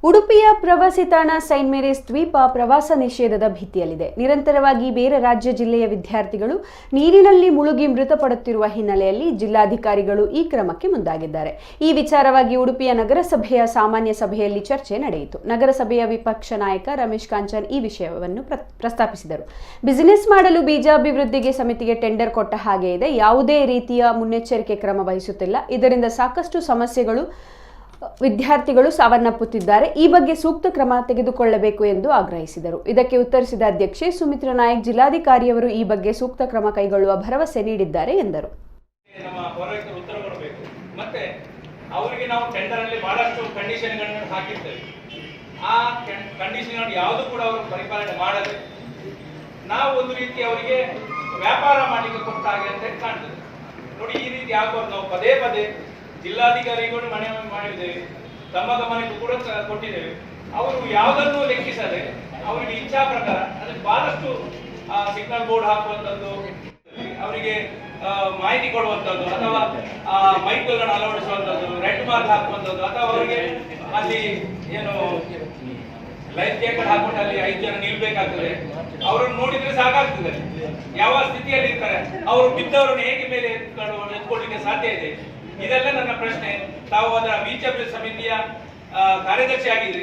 ಉಡುಪಿಯ ಪ್ರವಾಸಿ ತಾಣ ಸೈಂಟ್ ಮೇರೀಸ್ ದ್ವೀಪ ಪ್ರವಾಸ ನಿಷೇಧದ ಭೀತಿಯಲ್ಲಿದೆ. ನಿರಂತರವಾಗಿ ಬೇರೆ ರಾಜ್ಯ ಜಿಲ್ಲೆಯ ವಿದ್ಯಾರ್ಥಿಗಳು ನೀರಿನಲ್ಲಿ ಮುಳುಗಿ ಮೃತಪಡುತ್ತಿರುವ ಹಿನ್ನೆಲೆಯಲ್ಲಿ ಜಿಲ್ಲಾಧಿಕಾರಿಗಳು ಈ ಕ್ರಮಕ್ಕೆ ಮುಂದಾಗಿದ್ದಾರೆ. ಈ ವಿಚಾರವಾಗಿ ಉಡುಪಿಯ ನಗರಸಭೆಯ ಸಾಮಾನ್ಯ ಸಭೆಯಲ್ಲಿ ಚರ್ಚೆ ನಡೆಯಿತು. ನಗರಸಭೆಯ ವಿಪಕ್ಷ ನಾಯಕ ರಮೇಶ್ ಕಾಂಚನ್ ಈ ವಿಷಯವನ್ನು ಪ್ರಸ್ತಾಪಿಸಿದರು. ಬಿಸಿನೆಸ್ ಮಾಡಲು ಬೀಜಾಭಿವೃದ್ಧಿಗೆ ಸಮಿತಿಗೆ ಟೆಂಡರ್ ಕೊಟ್ಟ ಹಾಗೆ ಇದೆ. ಯಾವುದೇ ರೀತಿಯ ಮುನ್ನೆಚ್ಚರಿಕೆ ಕ್ರಮ ವಹಿಸುತ್ತಿಲ್ಲ. ಇದರಿಂದ ಸಾಕಷ್ಟು ಸಮಸ್ಯೆಗಳು ವಿದ್ಯಾರ್ಥಿಗಳು ಸಾವನ್ನಪ್ಪುತ್ತಿದ್ದಾರೆ. ಈ ಬಗ್ಗೆ ಸೂಕ್ತ ಕ್ರಮ ತೆಗೆದುಕೊಳ್ಳಬೇಕು ಎಂದು ಆಗ್ರಹಿಸಿದರು. ಇದಕ್ಕೆ ಉತ್ತರಿಸಿದ ಅಧ್ಯಕ್ಷೆ ಸುಮಿತ್ರಾ ನಾಯಕ್, ಜಿಲ್ಲಾಧಿಕಾರಿಯವರು ಈ ಬಗ್ಗೆ ಸೂಕ್ತ ಕ್ರಮ ಕೈಗೊಳ್ಳುವ ಭರವಸೆ ನೀಡಿದ್ದಾರೆ ಎಂದರು. ನಮ್ಮ ಪೌರಾಯುಕ್ತರು ಉತ್ತರ ಕೊಡಬೇಕು. ಮತ್ತೆ ಅವರಿಗೆ ನಾವು ಟೆಂಡರ್ ಅಲ್ಲಿ ಬಹಳಷ್ಟು ಕಂಡೀಷನ್ಗಳನ್ನು ಹಾಕಿರ್ತೇವೆ. ಆ ಕಂಡೀಷನ್ ಯಾವುದು ಕೂಡ ಅವರು ಪರಿಪಾಲನೆ ಮಾಡದೆ ನಾವು ಒಂದು ರೀತಿ ಅವರಿಗೆ ವ್ಯಾಪಾರ ಮಾಡಲಿಕ್ಕೆ ಕೊಟ್ಟ ಹಾಗೆ ಅಂತ ಕಾಣ್ತದೆ. ನೋಡಿ, ಈ ರೀತಿ ಆಗುವಾಗ ನಾವು ಪದೇ ಪದೇ ಜಿಲ್ಲಾಧಿಕಾರಿಗಳು ಮನೆ ಮಾಡಿದ್ದೇವೆ, ತಮ್ಮ ಗಮನಕ್ಕೂ ಕೂಡ ಕೊಟ್ಟಿದ್ದೇವೆ. ಅವರು ಯಾವುದನ್ನು ಲೆಕ್ಕಿಸದೆ ಅವರಿಗೆ ಇಚ್ಛಾ ಪ್ರಕಾರ ಅದಕ್ಕೆ ಬಹಳಷ್ಟು ಸಿಗ್ನಲ್ ಬೋರ್ಡ್ ಹಾಕುವಂಥದ್ದು, ಅವರಿಗೆ ಮಾಹಿತಿ ಕೊಡುವಂಥದ್ದು, ಅಥವಾ ಮೈಕ್ಗಳನ್ನು ಅಳವಡಿಸುವಂಥದ್ದು, ರೆಡ್ ಮಾರ್ಕ್ ಹಾಕುವಂಥದ್ದು, ಅಥವಾ ಅವರಿಗೆ ಅಲ್ಲಿ ಏನು ಲೈಫ್ ಜಾಕೆಟ್ ಹಾಕೊಂಡು ಅಲ್ಲಿ 5 ಜನ ನಿಲ್ಬೇಕಾಗ್ತದೆ. ಅವರನ್ನು ನೋಡಿದ್ರೆ ಸಾಕಾಗ್ತದೆ ಯಾವ ಸ್ಥಿತಿಯಲ್ಲಿ ಇರ್ತಾರೆ, ಅವರು ಬಿದ್ದವರನ್ನು ಹೇಗೆ ಮೇಲೆ ಎತ್ಕೊಳ್ಳಿಕ್ಕೆ ಸಾಧ್ಯ ಇದೆ. ಇದೆಲ್ಲ ನನ್ನ ಪ್ರಶ್ನೆ. ತಾವು ಅದರ ಬೀಜಾಭಿವೃದ್ಧಿ ಸಮಿತಿಯ ಕಾರ್ಯದರ್ಶಿ ಆಗಿದ್ರಿ.